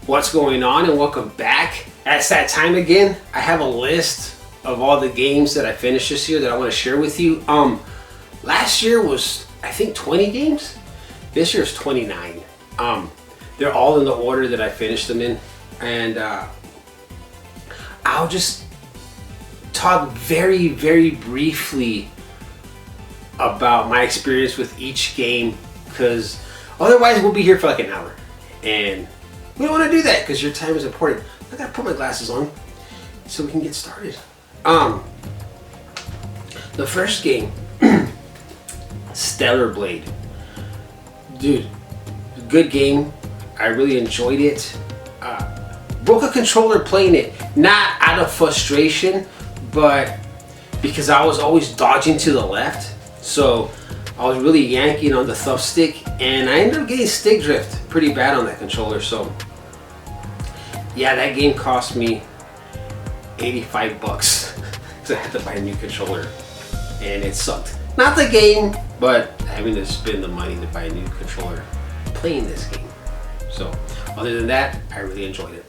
What's going on, and welcome back. It's that time again. I have a list of all the games that I finished this year that I want to share with you. Last year was, I think, 20 games. This year is 29. They're all in the order that I finished them in, and I'll just talk very, very briefly about my experience with each game, because otherwise we'll be here for like an hour, and we don't want to do that because your time is important. I gotta put my glasses on so we can get started. The first game, Stellar Blade. Dude, good game. I really enjoyed it. Broke a controller playing it, not out of frustration, but because I was always dodging to the left. So I was really yanking on the thumbstick, and I ended up getting stick drift pretty bad on that controller. So yeah, that game cost me $85 because I had to buy a new controller, and it sucked. Not the game, but having to spend the money to buy a new controller playing this game. So other than that, I really enjoyed it.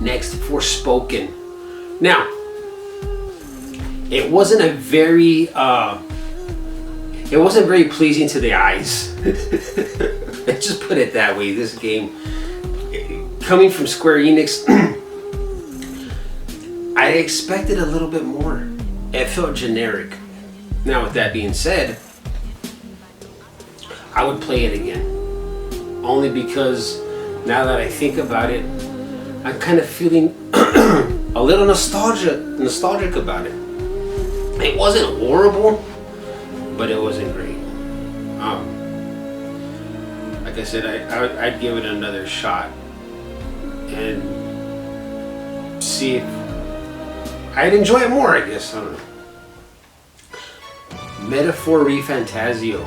Next, Forspoken. Now, it wasn't very pleasing to the eyes. Let's just put it that way. This game, coming from Square Enix, I expected a little bit more. It felt generic. Now, with that being said, I would play it again. Only because now that I think about it, I'm kind of feeling a little nostalgic about it. It wasn't horrible, but it wasn't great. Like I said, I'd give it another shot and see if I'd enjoy it more, I guess. I don't know. Metaphor ReFantazio.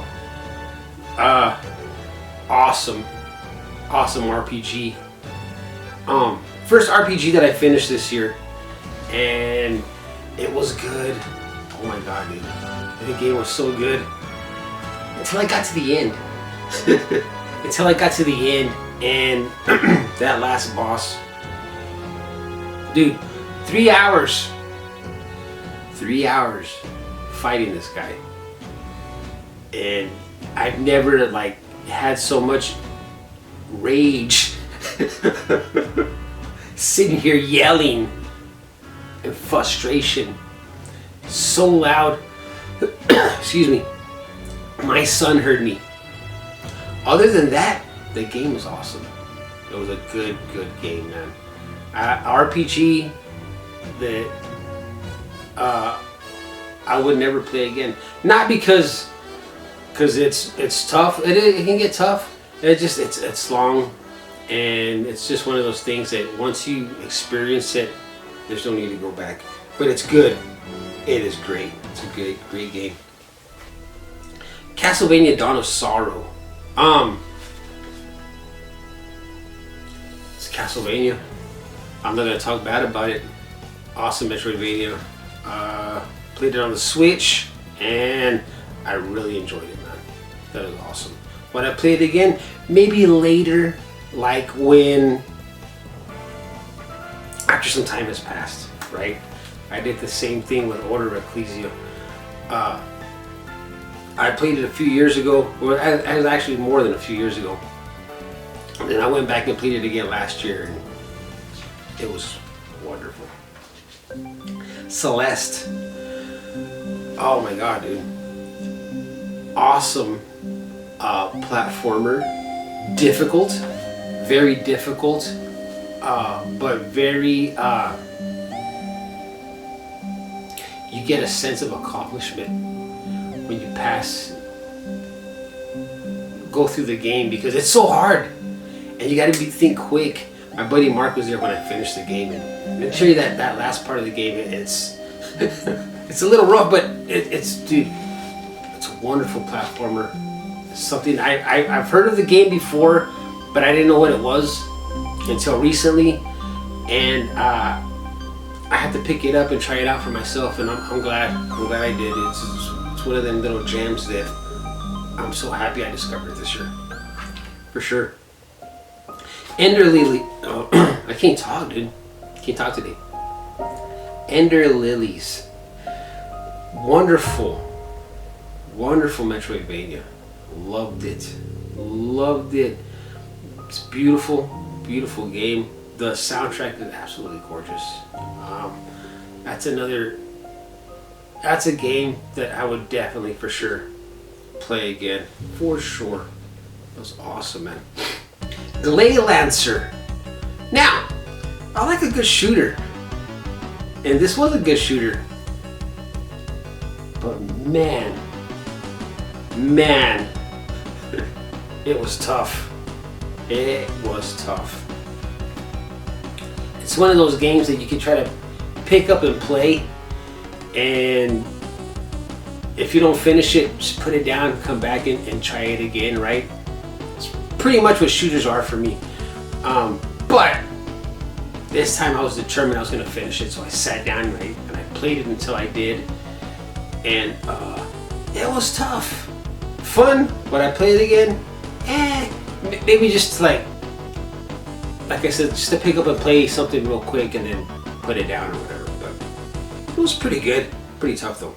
Awesome RPG. First RPG that I finished this year, and it was good. Oh my god, dude. The game was so good. Until I got to the end. And that last boss. Dude, 3 hours. 3 hours fighting this guy. And I've never had so much rage sitting here yelling in frustration, so loud. Excuse me, my son heard me. Other than that, the game was awesome. It was a good game, man. RPG that I would never play again. Not because it's tough. It can get tough. It's long, and it's just one of those things that once you experience it, there's no need to go back. But it's good. It is great. It's a great game. Castlevania Dawn of Sorrow. It's Castlevania. I'm not gonna talk bad about it. Awesome Metroidvania. Played it on the Switch, and I really enjoyed it, man. That was awesome. When I play it again, maybe later, like when after some time has passed, right? I did the same thing with Order of Ecclesia. I played it a few years ago. Well, it was actually more than a few years ago. And then I went back and played it again last year, and it was wonderful. Celeste. Oh my god, dude. Awesome platformer. Difficult. Very difficult. But very... you get a sense of accomplishment when you go through the game, because it's so hard and you gotta think quick. My buddy Mark was there when I finished the game, and let me tell you that last part of the game, it's it's a little rough, but it's a wonderful platformer. It's something I've heard of the game before, but I didn't know what it was until recently, and I had to pick it up and try it out for myself, and I'm glad I did. It's one of them little gems that I'm so happy I discovered this year, for sure. Ender Lily. Oh, I can't talk, dude. Can't talk today. Ender Lilies. Wonderful. Wonderful Metroidvania. Loved it. Loved it. It's beautiful. Beautiful game. The soundtrack is absolutely gorgeous. That's a game that I would definitely for sure play again. For sure. It was awesome, man. Glay Lancer. Now, I like a good shooter. And this was a good shooter. But man, it was tough. It was tough. It's one of those games that you can try to pick up and play, and if you don't finish it, just put it down, come back and try it again, right? It's pretty much what shooters are for me. But this time I was determined I was going to finish it, so I sat down, right, and I played it until I did, and it was tough. Fun, but I played it again, maybe just like I said, just to pick up and play something real quick and then put it down or whatever. But it was pretty good, pretty tough though.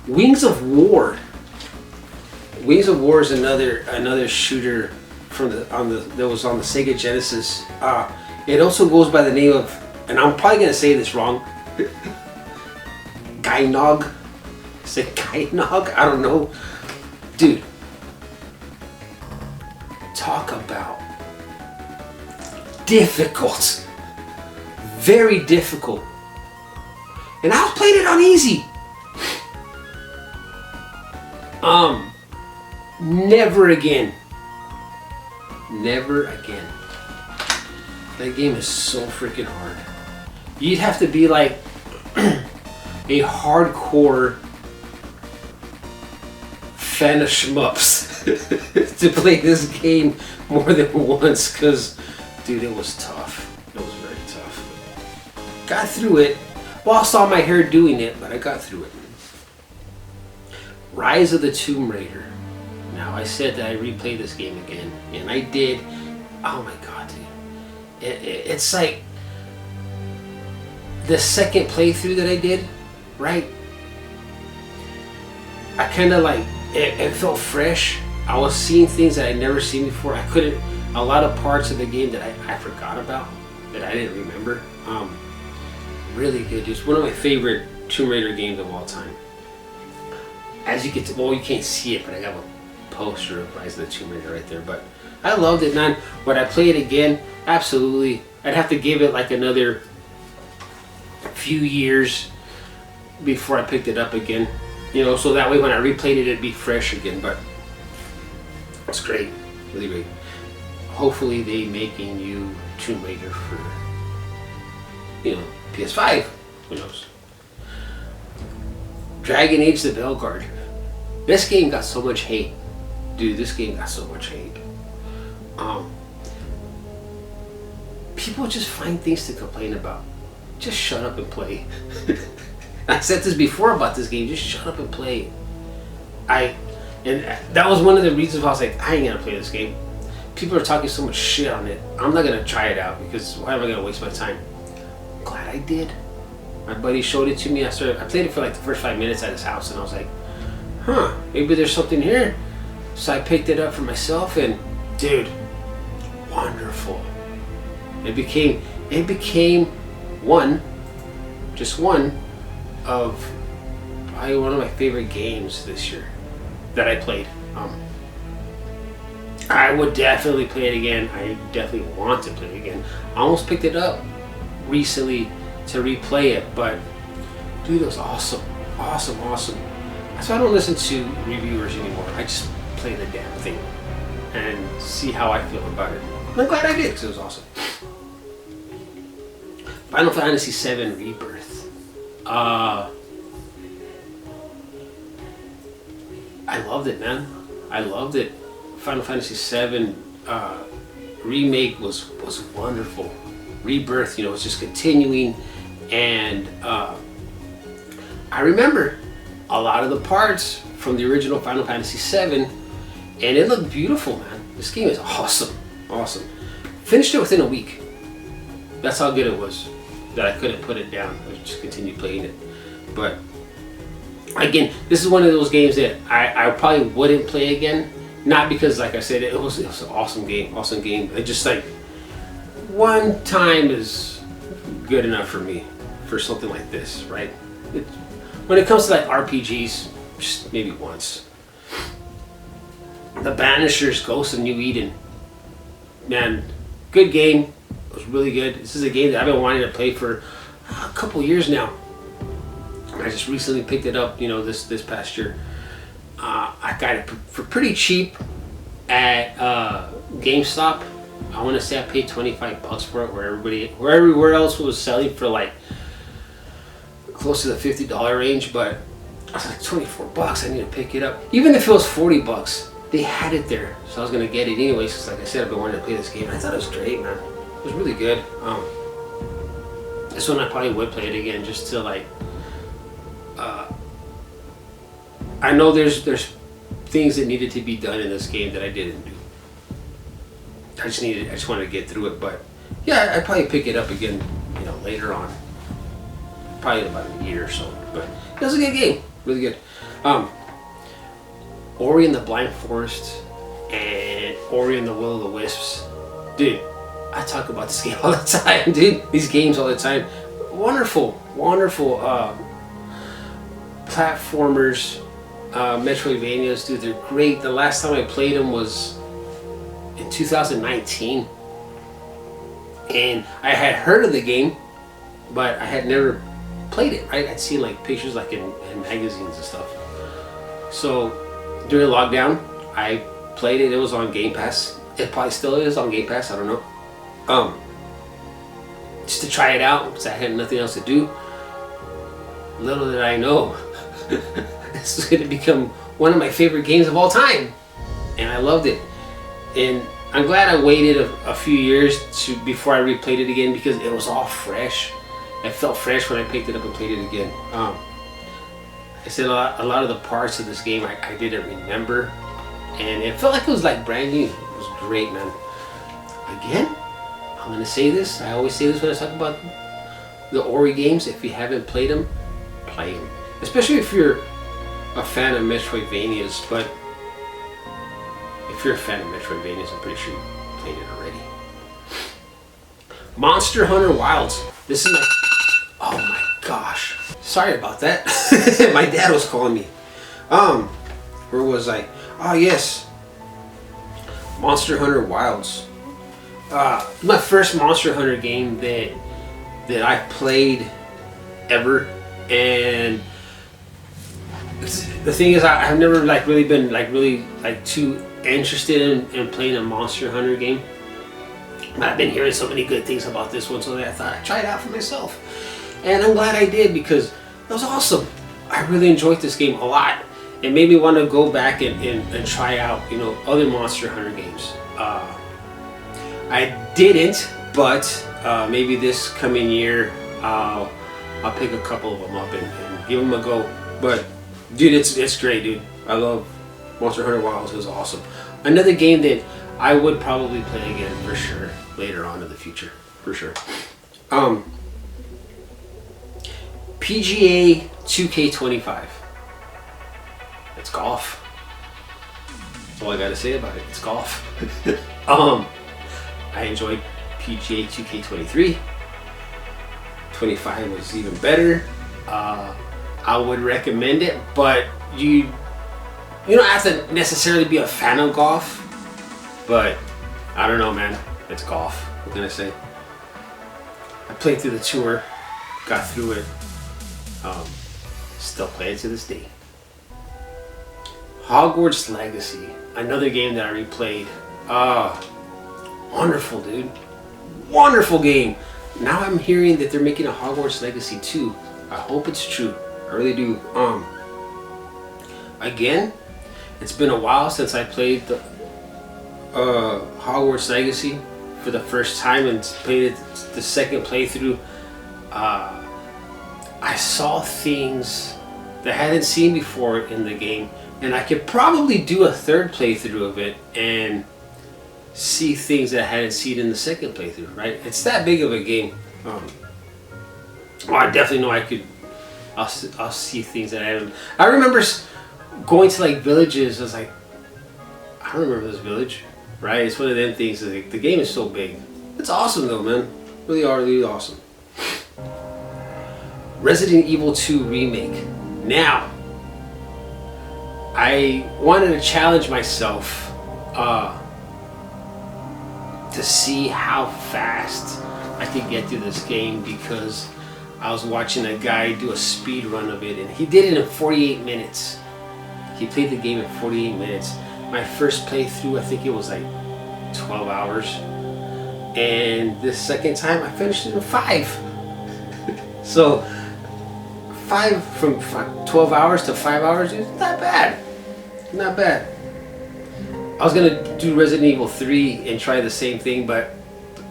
Wings of War. Wings of War is another shooter that was on the Sega Genesis. It also goes by the name of, and I'm probably gonna say this wrong, Gainog. Is it Gainog? I don't know, dude. Talk about difficult, very difficult. And I was playing it on easy. Never again. Never again. That game is so freaking hard. You'd have to be like a hardcore fan of shmups to play this game more than once, because dude, it was tough. It was very tough. Got through it. Lost all my hair doing it, but I got through it. Rise of the Tomb Raider. Now, I said that I replayed this game again, and I did. Oh my god, dude. It's like the second playthrough that I did, right? I kind of like, it felt fresh. I was seeing things that I'd never seen before. A lot of parts of the game that I forgot about, that I didn't remember. Really good. Just one of my favorite Tomb Raider games of all time. As you get to, well, you can't see it, but I got a poster of Rise of the Tomb Raider right there. But I loved it, man. Would I play it again? Absolutely. I'd have to give it like another few years before I picked it up again. You know, so that way when I replayed it, it'd be fresh again. But it's great. Really great. Hopefully they make a new Tomb Raider for, you know, PS5. Who knows? Dragon Age the Veilguard. This game got so much hate. Dude, this game got so much hate. People just find things to complain about. Just shut up and play. I said this before about this game. Just shut up and play. And that was one of the reasons why I was like, I ain't gonna play this game. People are talking so much shit on it. I'm not gonna try it out, because why am I gonna waste my time? I'm glad I did. My buddy showed it to me. I played it for like the first 5 minutes at his house, and I was like, huh, maybe there's something here. So I picked it up for myself, and dude, wonderful. It became just one of probably one of my favorite games this year that I played. I would definitely play it again. I definitely want to play it again. I almost picked it up recently to replay it, but dude, it was awesome. Awesome. That's why I don't listen to reviewers anymore. I just play the damn thing and see how I feel about it. I'm glad I did, because it was awesome. Final Fantasy VII Rebirth. I loved it, man. I loved it. Final Fantasy VII remake was wonderful. Rebirth, you know, it's just continuing, and I remember a lot of the parts from the original Final Fantasy VII, and it looked beautiful, man. This game is awesome. Finished it within a week. That's how good it was. That I couldn't put it down. I just continued playing it. But again, this is one of those games that I probably wouldn't play again. Not because, like I said, it was an awesome game. Awesome game. It just like one time is good enough for me for something like this, right? When it comes to like RPGs, just maybe once. The Banishers, Ghosts of New Eden. Man, good game. It was really good. This is a game that I've been wanting to play for a couple years now. I just recently picked it up, this past year. I got it for pretty cheap at GameStop. I want to say I paid $25 for it, where everywhere else was selling for like close to the $50 range. But I was like, $24. I need to pick it up. Even if it was $40, they had it there, so I was gonna get it anyways. Because like I said, I've been wanting to play this game. I thought it was great, man. It was really good. This one I probably would play it again just to like. I know there's things that needed to be done in this game that I didn't do. I just wanted to get through it, but yeah, I'd probably pick it up again, later on. Probably in about a year or so. But it was a good game, really good. Ori and the Blind Forest and Ori and the Will of the Wisps, dude. I talk about this game all the time, dude. These games all the time. Wonderful, wonderful platformers, Metroidvanias, dude. They're great. The last time I played them was in 2019, and I had heard of the game, but I had never played it. Right? I'd seen like pictures, like in magazines and stuff. So during lockdown, I played it. It was on Game Pass. It probably still is on Game Pass. I don't know. Just to try it out because I had nothing else to do. Little did I know, this is going to become one of my favorite games of all time, and I loved it. And I'm glad I waited a few years before I replayed it again because it was all fresh. It felt fresh when I picked it up and played it again. I said a lot of the parts of this game I didn't remember, and it felt like it was like brand new. It was great, man. Again, I'm gonna say this. I always say this when I talk about the Ori games. If you haven't played them, play them. Especially if you're a fan of Metroidvanias. But if you're a fan of Metroidvanias, I'm pretty sure you played it already. Monster Hunter Wilds. This is my... Oh my gosh. Sorry about that. My dad was calling me. Where was I? Oh yes. Monster Hunter Wilds. My first Monster Hunter game that I played ever, and the thing is, I've never really been too interested in playing a Monster Hunter game. I've been hearing so many good things about this one, so I thought I'd try it out for myself, and I'm glad I did because it was awesome. I really enjoyed this game a lot. It made me want to go back and try out other Monster Hunter games. I didn't, but maybe this coming year I'll pick a couple of them up and give them a go. But dude, it's great, dude. I love Monster Hunter Wilds. It was awesome. Another game that I would probably play again for sure later on in the future, for sure. PGA 2K25. It's golf. That's all I gotta say about it. It's golf. I enjoyed PGA 2K23. 25 was even better. I would recommend it, but you don't have to necessarily be a fan of golf. But I don't know, man. It's golf. What can I say? I played through the tour, got through it. Still play it to this day. Hogwarts Legacy, another game that I replayed. Wonderful, dude. Wonderful game. Now I'm hearing that they're making a Hogwarts Legacy 2. I hope it's true. I really do. Again, it's been a while since I played the Hogwarts Legacy for the first time and played it the second playthrough. I saw things that I hadn't seen before in the game, and I could probably do a third playthrough of it and see things that I hadn't seen in the second playthrough, right? It's that big of a game. Well, I definitely know I'll see things that I haven't. I remember going to like villages. I was like, I don't remember this village, right? It's one of them things. Like, the game is so big. It's awesome though, man. Really awesome. Resident Evil 2 Remake. Now, I wanted to challenge myself to see how fast I could get through this game, because I was watching a guy do a speed run of it, and he did it in 48 minutes. He played the game in 48 minutes. My first playthrough, I think it was like 12 hours. And this second time, I finished it in 5. So, 12 hours to 5 hours is not bad. Not bad. I was gonna do Resident Evil 3 and try the same thing, but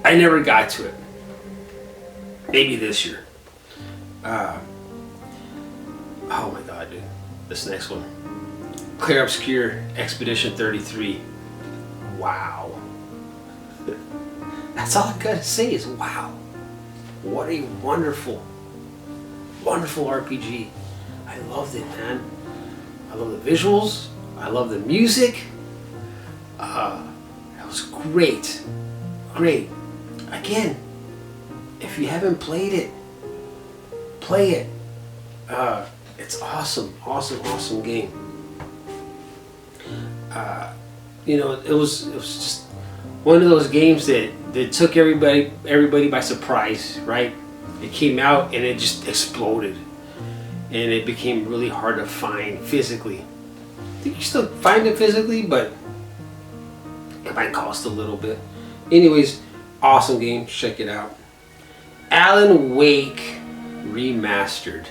I never got to it. Maybe this year. Oh my god, dude. This next one. Clair Obscur Expedition 33. Wow. That's all I gotta say is wow. What a wonderful RPG. I loved it, man. I love the visuals. I love the music. It was great. Great. Again, if you haven't played it, play it. It's awesome game. You know, it was just one of those games that took everybody by surprise, right? It came out and it just exploded, and it became really hard to find physically. I think you still find it physically, but it might cost a little bit. Anyways, awesome game. Check it out. Alan Wake Remastered.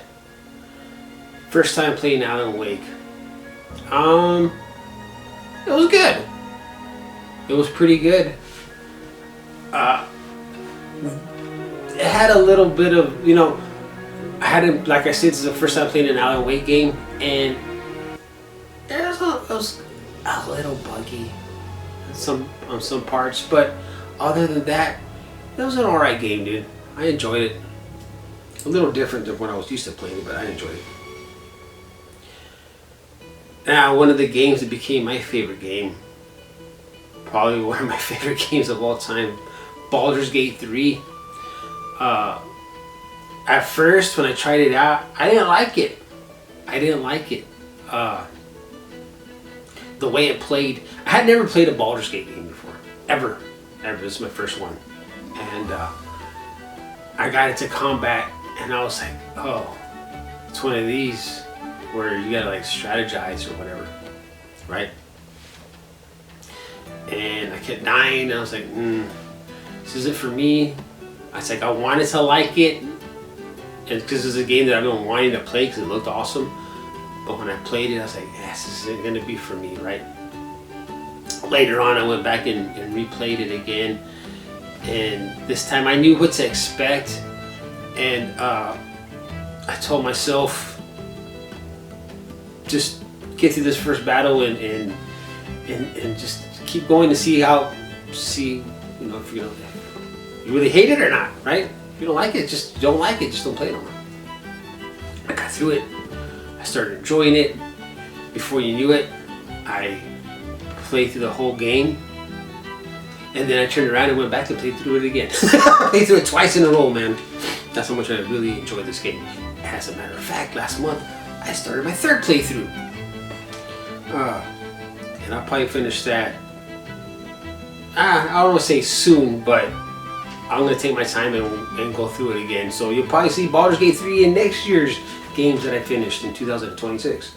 First time playing Alan Wake. It was good. It was pretty good. It had a little bit of, you know, like I said, this is the first time playing an Alan Wake game, and it was a little buggy on some parts, but other than that, it was an alright game, dude. I enjoyed it. A little different than what I was used to playing, but I enjoyed it. Now, one of the games that became my favorite game, probably one of my favorite games of all time, Baldur's Gate 3. At first, when I tried it out, I didn't like it. The way it played. I had never played a Baldur's Gate game before. Ever. This is my first one. And I got into combat, and I was like, oh, it's one of these where you gotta like strategize or whatever, right? And I kept dying, and I was like, this isn't for me. I was like, I wanted to like it, and because it's a game that I've been wanting to play because it looked awesome. But when I played it, I was like, yes, this isn't gonna be for me, right? Later on, I went back and replayed it again, and this time I knew what to expect, and I told myself, just get through this first battle and just keep going to see, you know, if you really hate it or not, right? If you don't like it, just don't like it, just don't play it no more. I got through it. I started enjoying it. Before you knew it, I played through the whole game, and then I turned around and went back to play through it again. Played through it twice in a row, man. That's how much I really enjoyed this game. As a matter of fact, last month I started my third playthrough, and I'll probably finish that. I don't want to say soon, but I'm going to take my time and go through it again. So you'll probably see Baldur's Gate 3 in next year's games that I finished in 2026.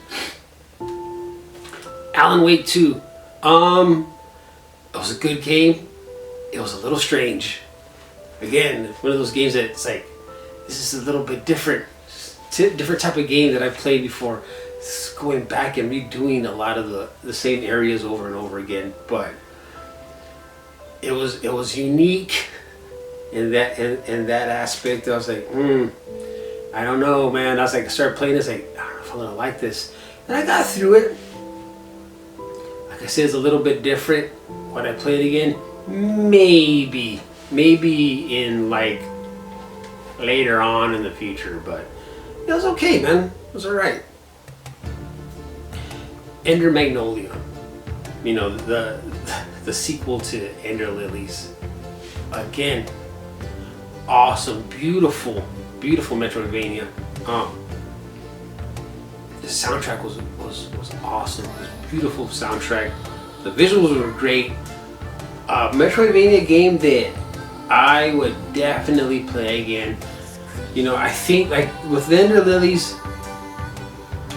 Alan Wake 2. It was a good game. It was a little strange. Again, one of those games that it's like, this is a little bit different type of game that I've played before. It's going back and redoing a lot of the same areas over and over again, but it was unique in that aspect. I was like, I don't know, man. I was like, I started playing this, like, I don't know if I'm gonna like this, and I got through it. Like I said, it's a little bit different. Would I play it again? Maybe in like later on in the future, but it was okay, man. It was alright. Ender Magnolia, you know, the sequel to Ender Lilies. Again, awesome, beautiful Metroidvania. The soundtrack was awesome. It was a beautiful soundtrack. The visuals were great. Metroidvania game that I would definitely play again. You know, I think like with Ender Lilies,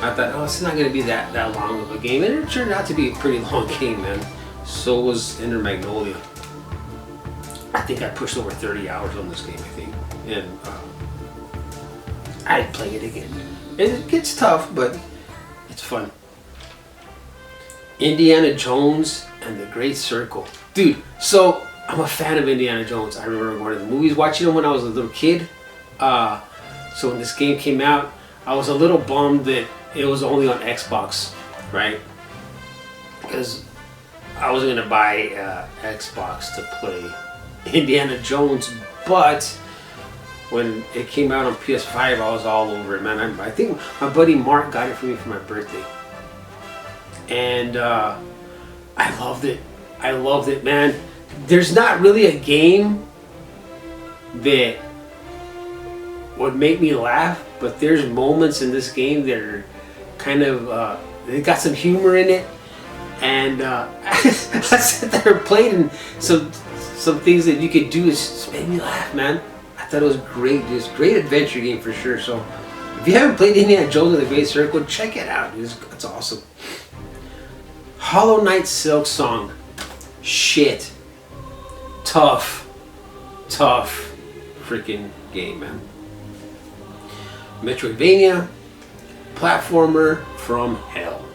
I thought, oh, it's not going to be that long of a game, and it turned out to be a pretty long game, man. So was Ender Magnolia. I think I pushed over 30 hours on this game, I think, and I'd play it again. It gets tough, but it's fun. Indiana Jones and the Great Circle. Dude, so I'm a fan of Indiana Jones. I remember going to the movies, watching them when I was a little kid. So when this game came out, I was a little bummed that it was only on Xbox, right? Because I wasn't going to buy Xbox to play Indiana Jones, but when it came out on PS5, I was all over it, man. I think my buddy Mark got it for me for my birthday. And I loved it. I loved it, man. There's not really a game that would make me laugh, but there's moments in this game that are kind of, they got some humor in it. And I sat there and played, and some things that you could do just made me laugh, man. I thought it was great. Just great adventure game for sure. So if you haven't played Indiana Jones and the Great Circle, check it out. It's awesome. Hollow Knight Silk Song. Shit. Tough freaking game, man. Metroidvania, platformer from hell.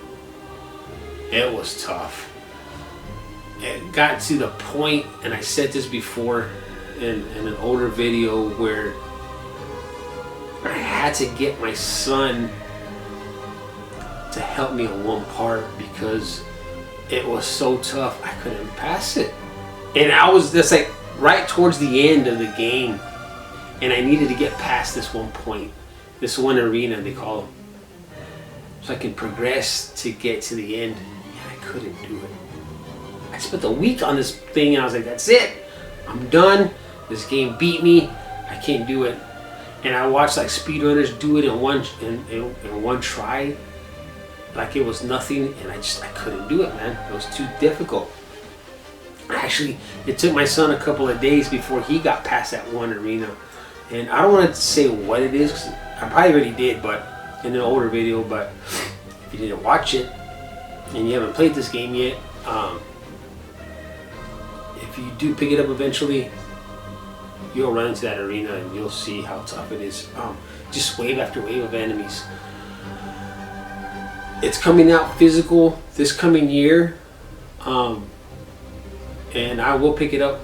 It was tough. It got to the point, and I said this before in an older video, where I had to get my son to help me on one part because it was so tough I couldn't pass it. And I was just like right towards the end of the game, and I needed to get past this one point, this one arena they call them, so I can progress to get to the end, and I couldn't do it. I spent a week on this thing, and I was like, that's it, I'm done. This game beat me. I can't do it. And I watched like speedrunners do it in one try, like it was nothing, and I couldn't do it, man. It was too difficult. Actually, it took my son a couple of days before he got past that one arena. And I don't want to say what it is, 'cause I probably already did, but in an older video. But if you didn't watch it and you haven't played this game yet, if you do pick it up eventually, you'll run into that arena and you'll see how tough it is. Just wave after wave of enemies. It's coming out physical this coming year, and I will pick it up.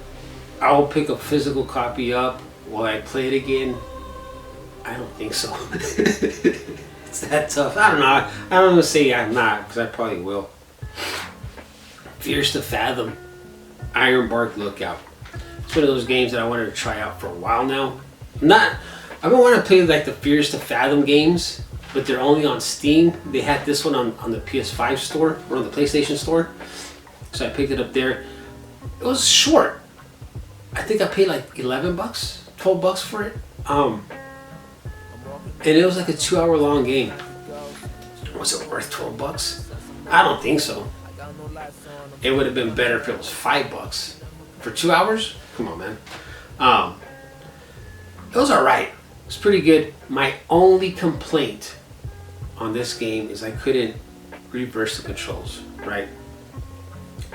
I will pick a physical copy up. Will I play it again? I don't think so. It's that tough. I don't know. I don't want to say I'm not, because I probably will. Fierce to Fathom, Ironbark Lookout. It's one of those games that I wanted to try out for a while now. I've been wanting to play like the Fierce to Fathom games, but they're only on Steam. They had this one on the PS5 store, or on the PlayStation store, so I picked it up there. It was short. I think I paid like $11, $12 for it. And it was like a 2-hour long game. Was it worth $12? I don't think so. It would have been better if it was $5 for 2 hours. Come on, man. It was alright. It was pretty good. My only complaint on this game is I couldn't reverse the controls, right?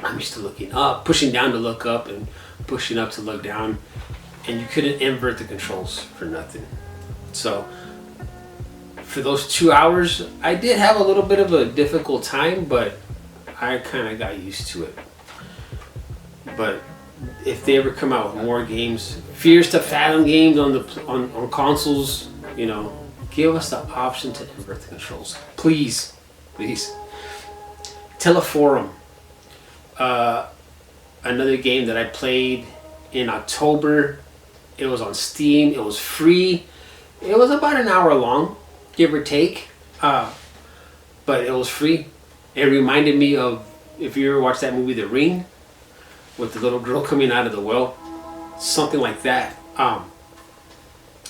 I'm used to looking up, pushing down to look up, and pushing up to look down, and you couldn't invert the controls for nothing. So for those 2 hours, I did have a little bit of a difficult time, but I kind of got used to it. But if they ever come out with more games, Fierce to Fathom games on consoles, you know, give us the option to invert the controls, please. Teleforum. another game that I played in October. It was on Steam. It was free. It was about an hour long, give or take. But it was free. It reminded me of, if you ever watched that movie The Ring, with the little girl coming out of the well. Something like that. And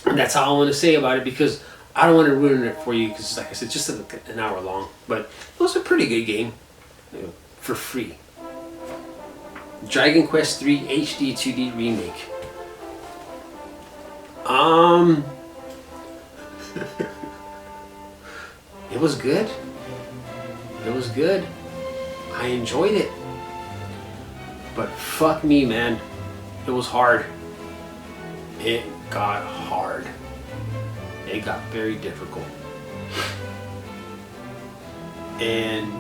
that's all I want to say about it, because I don't want to ruin it for you, because like I said, just an hour long. But it was a pretty good game, for free. Dragon Quest III HD 2D Remake. It was good. It was good. I enjoyed it. But fuck me, man. It was hard. It got hard. It got very difficult. And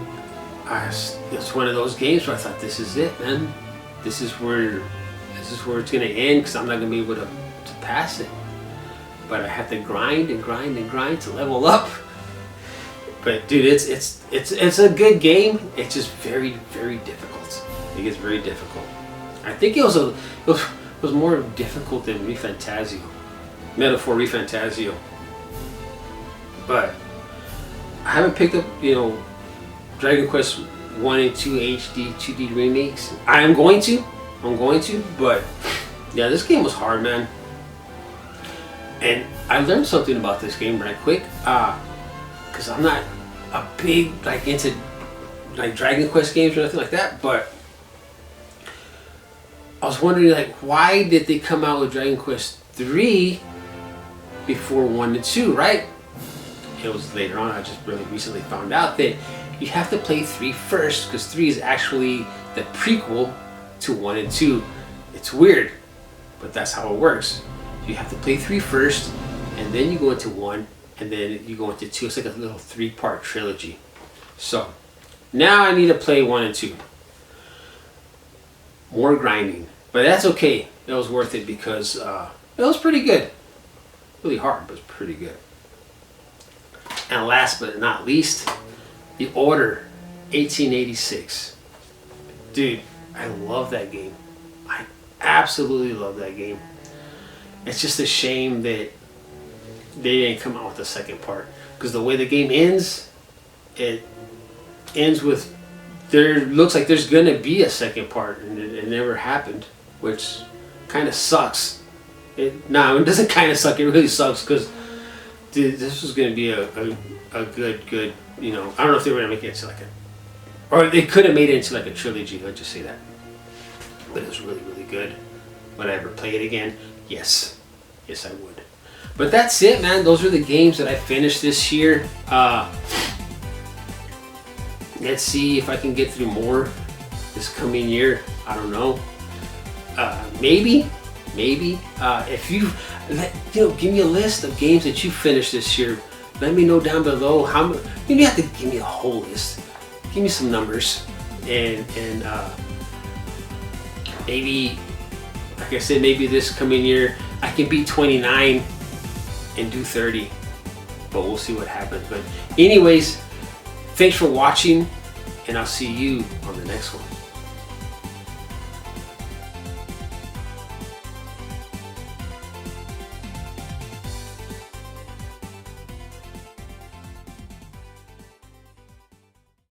it's one of those games where I thought, this is it, man. This is where it's gonna end, because I'm not gonna be able to pass it. But I have to grind and grind and grind to level up. But dude, it's a good game. It's just very, very difficult. It gets very difficult. I think it was more difficult than ReFantazio, Metaphor ReFantazio. But I haven't picked up, Dragon Quest 1 and 2 HD 2D remakes. I'm going to, but yeah, this game was hard, man. And I learned something about this game right quick, because I'm not a big into Dragon Quest games or nothing like that, but I was wondering why did they come out with Dragon Quest 3 before 1 and 2, right? It was later on, I just really recently found out that you have to play 3 first, because 3 is actually the prequel to 1 and 2. It's weird, but that's how it works. You have to play 3 first, and then you go into 1, and then you go into 2. It's like a little 3-part trilogy. So now I need to play 1 and 2. More grinding, but that's okay. It was worth it, because it was pretty good. Really hard, but it's pretty good. And last but not least, The Order 1886. Dude, I love that game. I absolutely love that game. It's just a shame that they didn't come out with the second part, because the way the game ends, it ends with looks like there's gonna be a second part, and it never happened, which kind of sucks. It doesn't kind of suck. It really sucks, because this was gonna be a good I don't know if they were gonna make it into or they could have made it into like a trilogy. Let's just say that. But it was really, really good. Would I ever play it again? Yes, I would. But that's it, man. Those are the games that I finished this year. Let's see if I can get through more this coming year. I don't know. Maybe. If you give me a list of games that you finished this year. Let me know down below how many. You don't have to give me a whole list. Give me some numbers, and maybe, like I said, maybe this coming year I can beat 29 and do 30. But we'll see what happens. But anyways, thanks for watching, and I'll see you on the next one.